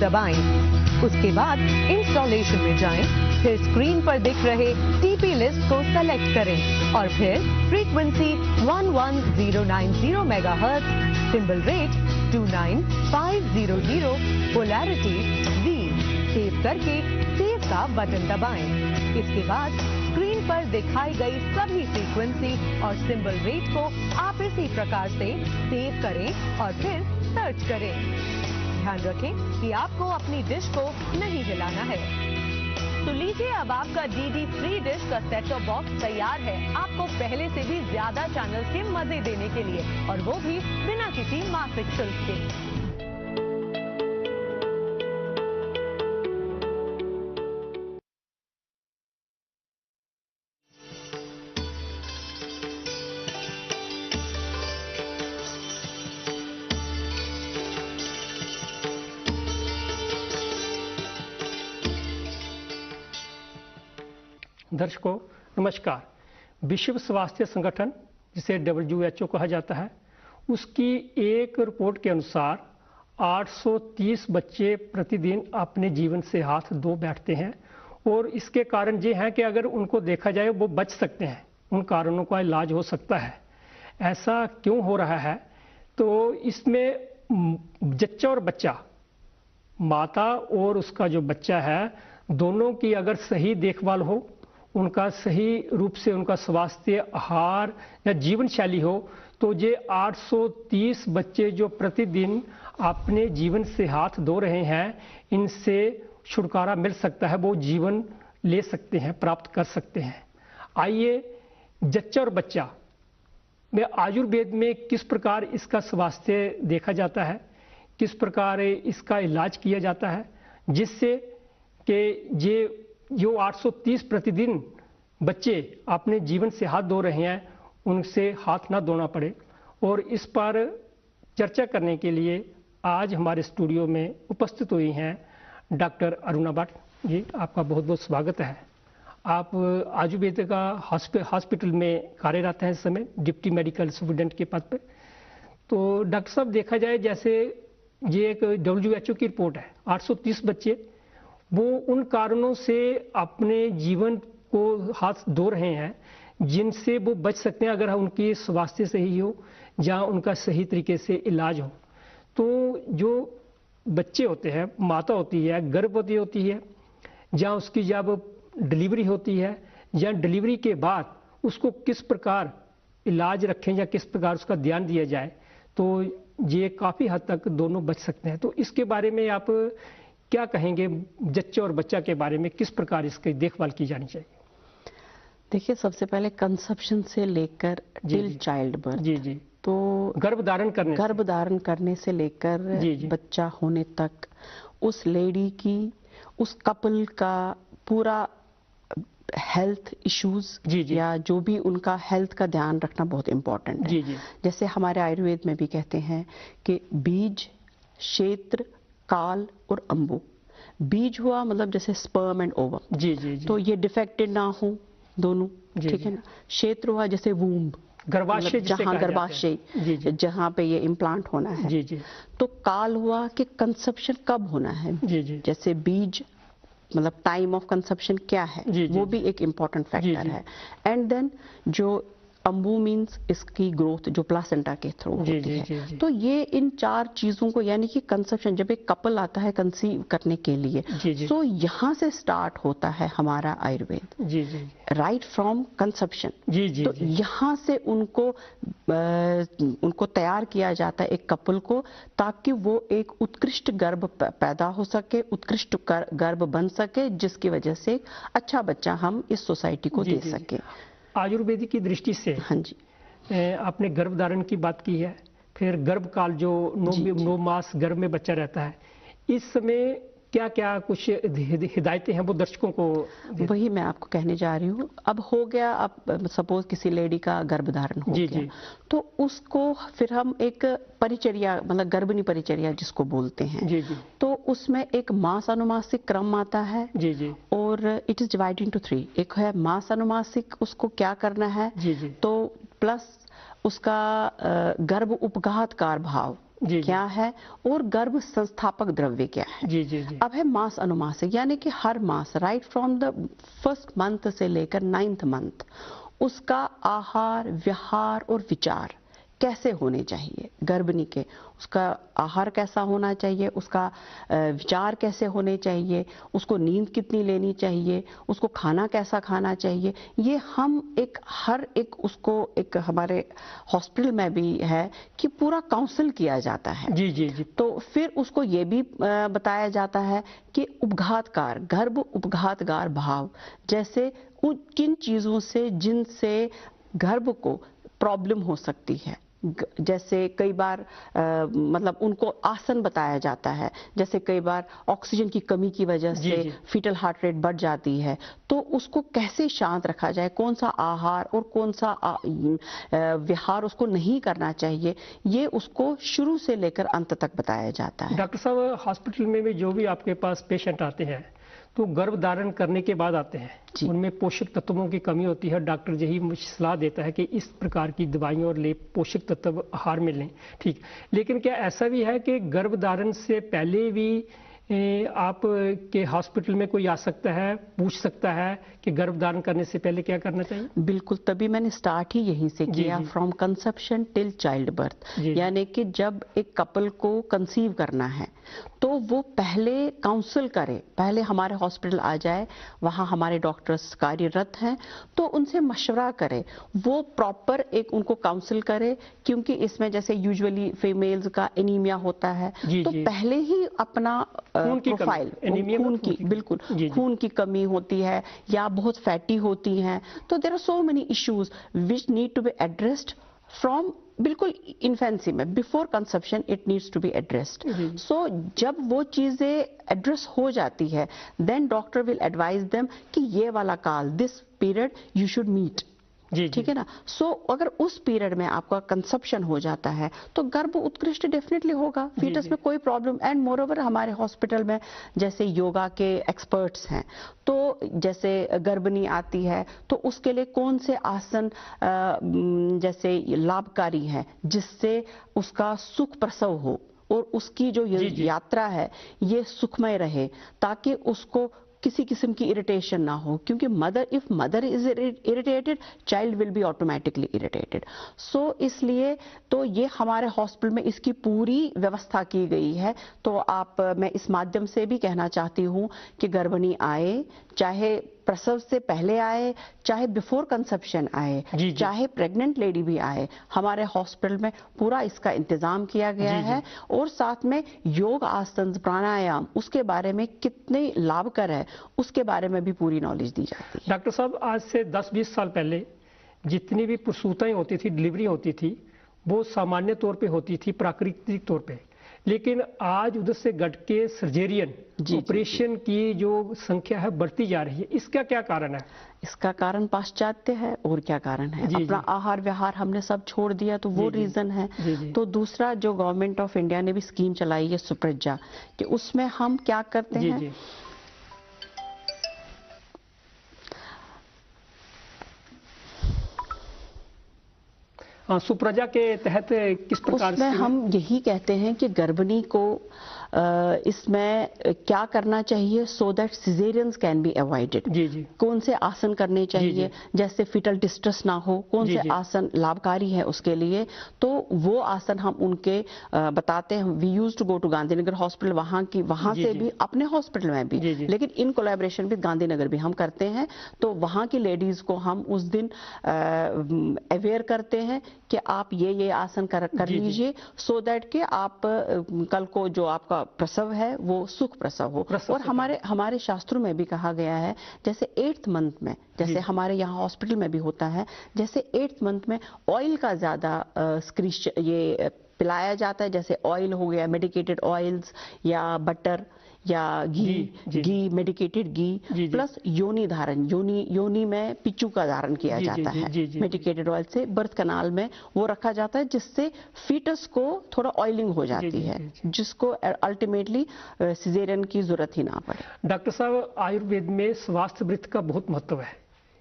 दबाएं। उसके बाद इंस्टॉलेशन में जाएं, फिर स्क्रीन पर दिख रहे टीपी लिस्ट को सेलेक्ट करें और फिर frequency 11090 megahertz, symbol rate 29500, polarity V save करके सेव का बटन दबाएं। इसके बाद स्क्रीन पर दिखाई गई सभी फ्रीक्वेंसी और सिंबल रेट को आप इसी प्रकार से सेव करें और फिर सर्च करें। ध्यान रखें कि आपको अपनी डिश को नहीं हिलाना है। तो लीजिए, अब आपका डीडी फ्री डिश का सेट टॉप बॉक्स तैयार है आपको पहले से भी ज्यादा चैनल्स के मजे देने के लिए, और वो भी बिना किसी मासिक शुल्क के। दर्शकों नमस्कार। विश्व स्वास्थ्य संगठन, जिसे WHO कहा जाता है, उसकी एक रिपोर्ट के अनुसार 830 बच्चे प्रतिदिन अपने जीवन से हाथ धो बैठते हैं, और इसके कारण ये हैं कि अगर उनको देखा जाए वो बच सकते हैं, उन कारणों का इलाज हो सकता है। ऐसा क्यों हो रहा है? तो इसमें जच्चा और बच्चा, माता और उसका जो बच्चा है, दोनों की अगर सही देखभाल हो, उनका सही रूप से उनका स्वास्थ्य, आहार या जीवन शैली हो, तो ये 830 बच्चे जो प्रतिदिन अपने जीवन से हाथ धो रहे हैं, इनसे छुटकारा मिल सकता है, वो जीवन ले सकते हैं, प्राप्त कर सकते हैं। आइए, जच्चा और बच्चा में आयुर्वेद में किस प्रकार इसका स्वास्थ्य देखा जाता है, किस प्रकार इसका इलाज किया जाता है, जिससे कि ये जो 830 प्रतिदिन बच्चे अपने जीवन से हाथ धो रहे हैं, उनसे हाथ ना धोना पड़े। और इस पर चर्चा करने के लिए आज हमारे स्टूडियो में उपस्थित हुई हैं डॉक्टर अरुणा भट्ट जी। आपका बहुत बहुत स्वागत है। आप आयुर्वेद का हॉस्पिटल में कार्यरत हैं इस समय, डिप्टी मेडिकल सुपरिटेंडेंट के पद पर। तो डॉक्टर साहब, देखा जाए जैसे ये एक WHO की रिपोर्ट है, 830 बच्चे वो उन कारणों से अपने जीवन को हाथ धो रहे हैं जिनसे वो बच सकते हैं अगर उनकी स्वास्थ्य सही हो या उनका सही तरीके से इलाज हो। तो जो बच्चे होते हैं, माता होती है, गर्भवती होती है, या उसकी जब डिलीवरी होती है, या डिलीवरी के बाद उसको किस प्रकार इलाज रखें या किस प्रकार उसका ध्यान दिया जाए, तो ये काफ़ी हद तक दोनों बच सकते हैं। तो इसके बारे में आप क्या कहेंगे, जच्चे और बच्चा के बारे में किस प्रकार इसकी देखभाल की जानी चाहिए? देखिए, सबसे पहले कंसेप्शन से लेकर टिल चाइल्ड बर्थ, जी, तो गर्भधारण करने से लेकर बच्चा होने तक उस लेडी की, उस कपल का पूरा हेल्थ इश्यूज या जो भी उनका हेल्थ का ध्यान रखना बहुत इम्पोर्टेंट है। जैसे हमारे आयुर्वेद में भी कहते हैं कि बीज, क्षेत्र, काल और अंबु। बीज हुआ मतलब जैसे स्पर्म एंड ओवम, तो ये डिफेक्टेड ना हो दोनों, ठीक है ना। क्षेत्र हुआ जैसे वूम्ब, गर्भाशय, गर्भाशय जहाँ पे ये इम्प्लांट होना है। तो काल हुआ कि कंसेप्शन कब होना है, जैसे बीज मतलब टाइम ऑफ कंसेप्शन क्या है, वो भी एक इम्पॉर्टेंट फैक्टर है। एंड देन जो अंबु मीन्स इसकी ग्रोथ जो प्लासेंटा के थ्रू होती है। तो ये इन चार चीजों को, यानी कि कंसेप्शन, जब एक कपल आता है कंसीव करने के लिए, तो यहाँ से स्टार्ट होता है हमारा आयुर्वेद, राइट फ्रॉम कंसेप्शन। तो यहाँ से उनको तैयार किया जाता है एक कपल को, ताकि वो एक उत्कृष्ट गर्भ पैदा हो सके, उत्कृष्ट गर्भ बन सके, जिसकी वजह से अच्छा बच्चा हम इस सोसाइटी को दे सके। आयुर्वेदिक की दृष्टि से, हाँ जी, आपने गर्भधारण की बात की है, फिर गर्भकाल जो 9 मास गर्भ में बच्चा रहता है, इस समय क्या क्या कुछ हिदायतें हैं वो दर्शकों को? वही मैं आपको कहने जा रही हूँ। अब हो गया, अब सपोज किसी लेडी का गर्भधारण हो गया, तो उसको फिर हम एक परिचर्या, मतलब गर्भिणी परिचर्या जिसको बोलते हैं, तो उसमें एक मास अनुमासिक क्रम आता है, और इट इज डिवाइडेड इनटू 3। एक है मास अनुमासिक, उसको क्या करना है, तो प्लस उसका गर्भ उपघातकार भाव, क्या है और गर्भ संस्थापक द्रव्य क्या है। अब है मास अनुमासिक, यानी कि हर मास right from the first month से लेकर 9th मंथ उसका आहार, विहार और विचार कैसे होने चाहिए गर्भिणी के। उसका आहार कैसा होना चाहिए, उसका विचार कैसे होने चाहिए, उसको नींद कितनी लेनी चाहिए, उसको खाना कैसा खाना चाहिए, ये हम हर एक उसको एक हमारे हॉस्पिटल में भी है कि पूरा काउंसिल किया जाता है। जी। तो फिर उसको ये भी बताया जाता है कि उपघातकार, गर्भ उपघातकार भाव, जैसे किन चीजों से जिनसे गर्भ को प्रॉब्लम हो सकती है। जैसे कई बार मतलब उनको आसन बताया जाता है, जैसे कई बार ऑक्सीजन की कमी की वजह से फीटल हार्ट रेट बढ़ जाती है, तो उसको कैसे शांत रखा जाए, कौन सा आहार और कौन सा विहार उसको नहीं करना चाहिए, ये उसको शुरू से लेकर अंत तक बताया जाता है। डॉक्टर साहब, हॉस्पिटल में भी जो भी आपके पास पेशेंट आते हैं तो गर्भ धारण करने के बाद आते हैं, उनमें पोषक तत्वों की कमी होती है, डॉक्टर यही मुझे सलाह देता है कि इस प्रकार की दवाइयों और ले पोषक तत्व आहार में लें, ठीक। लेकिन क्या ऐसा भी है कि गर्भ धारण से पहले भी आप के हॉस्पिटल में कोई आ सकता है, पूछ सकता है कि गर्भ धारण करने से पहले क्या करना चाहिए? बिल्कुल, तभी मैंने स्टार्ट ही यहीं से किया, from conception till child birth, यानी कि जब एक कपल को कंसीव करना है तो वो पहले काउंसिल करे, पहले हमारे हॉस्पिटल आ जाए, वहाँ हमारे डॉक्टर्स कार्यरत हैं, तो उनसे मशवरा करे, वो प्रॉपर एक उनको काउंसिल करे, क्योंकि इसमें जैसे यूजुअली फीमेल्स का एनीमिया होता है, तो पहले ही अपना प्रोफाइल, खून की, बिल्कुल खून की कमी होती है या बहुत फैटी होती हैं, तो there are so many issues which need to be addressed from बिल्कुल इन्फेंसी में, before conception it needs to be addressed. So जब वो चीजें एड्रेस हो जाती है, then doctor will advise them कि ये वाला काल, this period you should meet, ठीक है ना। सो अगर उस पीरियड में आपका कंसेप्शन हो जाता है तो गर्भ उत्कृष्ट डेफिनेटली होगा, फीटस में कोई प्रॉब्लम। एंड मोर ओवर हमारे हॉस्पिटल में जैसे योगा के एक्सपर्ट्स हैं, तो जैसे गर्भिणी आती है तो उसके लिए कौन से आसन जैसे लाभकारी हैं जिससे उसका सुख प्रसव हो और उसकी जो यात्रा है ये सुखमय रहे, ताकि उसको किसी किस्म की इरिटेशन ना हो, क्योंकि if mother is irritated child will be automatically irritated. So इसलिए तो ये हमारे हॉस्पिटल में इसकी पूरी व्यवस्था की गई है। तो मैं इस माध्यम से भी कहना चाहती हूँ कि गर्भिणी आए, चाहे प्रसव से पहले आए, चाहे बिफोर कंसेप्शन आए, चाहे प्रेग्नेंट लेडी भी आए, हमारे हॉस्पिटल में पूरा इसका इंतजाम किया गया है। और साथ में योग, आसन, प्राणायाम, उसके बारे में कितने लाभकर है उसके बारे में भी पूरी नॉलेज दी जाती है। डॉक्टर साहब, आज से 10-20 साल पहले जितनी भी प्रसूताएं होती थी, डिलीवरी होती थी, वो सामान्य तौर पे होती थी, प्राकृतिक तौर पे, लेकिन आज उधर से घट के सर्जेरियन ऑपरेशन की जो संख्या है बढ़ती जा रही है, इसका क्या कारण है? इसका कारण पाश्चात्य है, और क्या कारण है? अपना आहार व्यवहार हमने सब छोड़ दिया, तो वो रीजन है। तो दूसरा, जो गवर्नमेंट ऑफ इंडिया ने भी स्कीम चलाई है सुप्रज्ञा, कि उसमें हम क्या करते हैं, सुप्रज्ञा के तहत किस प्रकार उसमें हम यही कहते हैं कि गर्भिणी को इसमें क्या करना चाहिए so that caesareans can be avoided. कौन से आसन करने चाहिए, जैसे फिटल डिस्ट्रेस ना हो, कौन से आसन लाभकारी है उसके लिए, तो वो आसन हम उनके बताते हैं। We use to go to Gandhinagar hospital, वहाँ से भी, अपने हॉस्पिटल में भी, लेकिन इन कोलैबोरेशन विद गांधीनगर भी हम करते हैं। तो वहाँ की लेडीज को हम उस दिन अवेयर करते हैं कि आप ये आसन कर लीजिए, सो दैट कि आप कल को जो आपका प्रसव है वो सुख प्रसव हो। और हमारे शास्त्रों में भी कहा गया है, जैसे 8th मंथ में, जैसे हमारे यहाँ हॉस्पिटल में भी होता है, जैसे 8th मंथ में ऑयल का ज्यादा ये पिलाया जाता है, जैसे ऑयल हो गया, मेडिकेटेड ऑयल्स या बटर या घी, मेडिकेटेड घी, प्लस योनि धारण, योनि में पिच्चू का धारण किया जाता है मेडिकेटेड ऑयल से, बर्थ कनाल में वो रखा जाता है, जिससे फीटस को थोड़ा ऑयलिंग हो जाती है, जिसको अल्टीमेटली सिजेरियन की जरूरत ही ना पड़े। डॉक्टर साहब, आयुर्वेद में स्वास्थ्य वृत्त का बहुत महत्व है।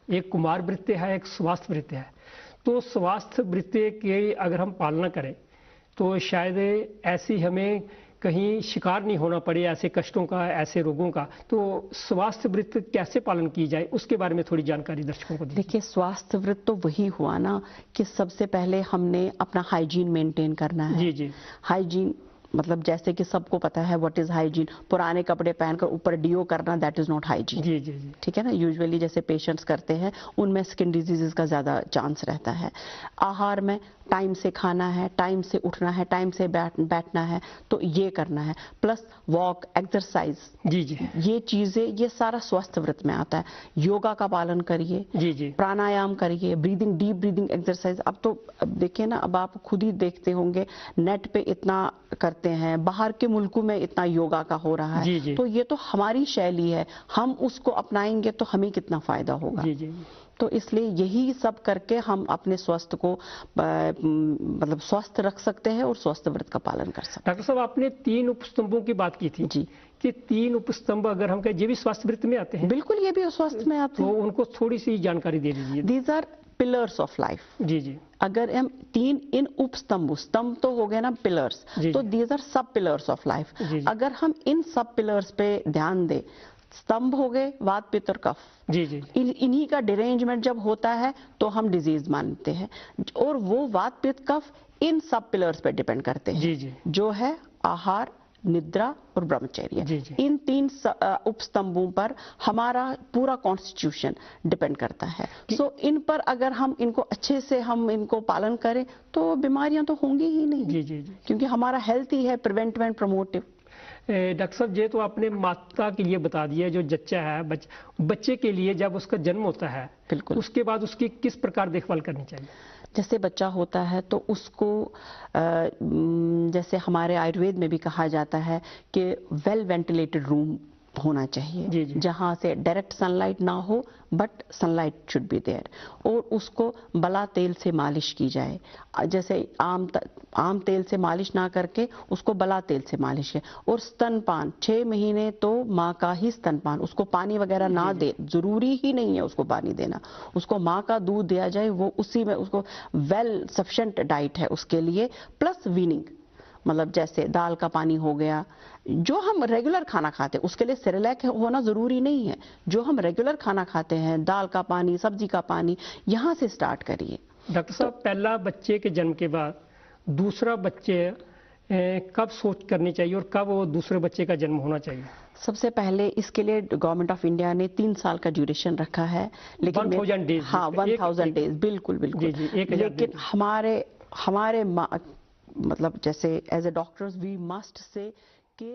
एक कुमार वृत्त है, एक स्वास्थ्य वृत्त है। तो स्वास्थ्य वृत्त की अगर हम पालना करें तो शायद ऐसी हमें कहीं शिकार नहीं होना पड़े ऐसे कष्टों का, ऐसे रोगों का। तो स्वास्थ्य वृत्त कैसे पालन की जाए, उसके बारे में थोड़ी जानकारी दर्शकों को दीजिए। देखिए, स्वास्थ्य वृत्त तो वही हुआ ना कि सबसे पहले हमने अपना हाइजीन मेंटेन करना है। जी जी। हाइजीन मतलब जैसे कि सबको पता है व्हाट इज हाइजीन। पुराने कपड़े पहनकर ऊपर डीओ करना, दैट इज नॉट हाइजीन। जी जी जी। ठीक है ना। यूजुअली जैसे पेशेंट्स करते हैं उनमें स्किन डिजीजेस का ज्यादा चांस रहता है। आहार में टाइम से खाना है, टाइम से उठना है, टाइम से बैठना है, तो ये करना है। प्लस वॉक, एक्सरसाइज, जी जी, ये चीजें, ये सारा स्वास्थ्य वृत्त में आता है। योगा का पालन करिए, जी जी, प्राणायाम करिए, ब्रीदिंग, डीप ब्रीदिंग एक्सरसाइज। अब देखिए ना, अब आप खुद ही देखते होंगे नेट पे इतना करते हैं, बाहर के मुल्कों में इतना योगा का हो रहा है। जी जी, तो ये तो हमारी शैली है, हम उसको अपनाएंगे तो हमें कितना फायदा होगा। जी जी। तो इसलिए यही सब करके हम अपने स्वास्थ्य को मतलब स्वस्थ रख सकते हैं और स्वास्थ्य व्रत का पालन कर सकते हैं। डॉक्टर साहब, आपने 3 उपस्तंभों की बात की थी जी, कि 3 उपस्तंभ अगर हम कहें, ये भी स्वास्थ्य वृत्त में आते हैं? बिल्कुल, ये भी स्वास्थ्य में आते हैं। तो उनको थोड़ी सी जानकारी दे दीजिए। These are pillars of life. जी जी। अगर हम 3 इन उपस्तंभ, स्तंभ तो हो गए ना पिलर्स, तो दीज आर सब पिलर्स ऑफ लाइफ। अगर हम इन सब पिलर्स पे ध्यान दें, स्तंभ हो गए वात, पित्त और कफ। जी जी। इन्हीं का डिरेंजमेंट जब होता है तो हम डिजीज मानते हैं, और वो वात, पित्त, कफ इन सब पिलर्स पे डिपेंड करते हैं। जी जी। जो है आहार, निद्रा और ब्रह्मचर्य। जी जी। इन 3 उपस्तंभों पर हमारा पूरा कॉन्स्टिट्यूशन डिपेंड करता है। सो इन पर अगर हम इनको अच्छे से हम इनको पालन करें तो बीमारियां तो होंगी ही नहीं। जी जी जी। क्योंकि हमारा हेल्थ ही है प्रिवेंटिव एंड प्रमोटिव। डॉक्टर साहब, ये तो आपने माता के लिए बता दिया, जो जच्चा है, बच्चे के लिए जब उसका जन्म होता है, बिल्कुल, उसके बाद उसकी किस प्रकार देखभाल करनी चाहिए? जैसे बच्चा होता है तो उसको जैसे हमारे आयुर्वेद में भी कहा जाता है कि वेल वेंटिलेटेड रूम होना चाहिए। जी जी। जहां से डायरेक्ट सनलाइट ना हो but sunlight should be there, और उसको बला तेल से मालिश की जाए। जैसे आम तेल से मालिश ना करके उसको बला तेल से मालिश है। और स्तनपान 6 महीने तो माँ का ही स्तनपान, उसको पानी वगैरह ना दे, जरूरी ही नहीं है उसको पानी देना, उसको माँ का दूध दिया जाए, वो उसी में उसको वेल सफिशिएंट डाइट है उसके लिए। प्लस वीनिंग, मतलब जैसे दाल का पानी हो गया, जो हम रेगुलर खाना खाते हैं, उसके लिए सेरेलैक होना जरूरी नहीं है। जो हम रेगुलर खाना खाते हैं, दाल का पानी, सब्जी का पानी, यहाँ से स्टार्ट करिए। डॉक्टर साहब, पहला बच्चे के जन्म के बाद दूसरा बच्चे कब सोच करनी चाहिए और कब वो दूसरे बच्चे का जन्म होना चाहिए? सबसे पहले इसके लिए गवर्नमेंट ऑफ इंडिया ने 3 साल का ड्यूरेशन रखा है, लेकिन 1000 डेज। हाँ, 1000 डेज, बिल्कुल बिल्कुल। जी जी, लेकिन हमारे मतलब जैसे as a doctors we must say कि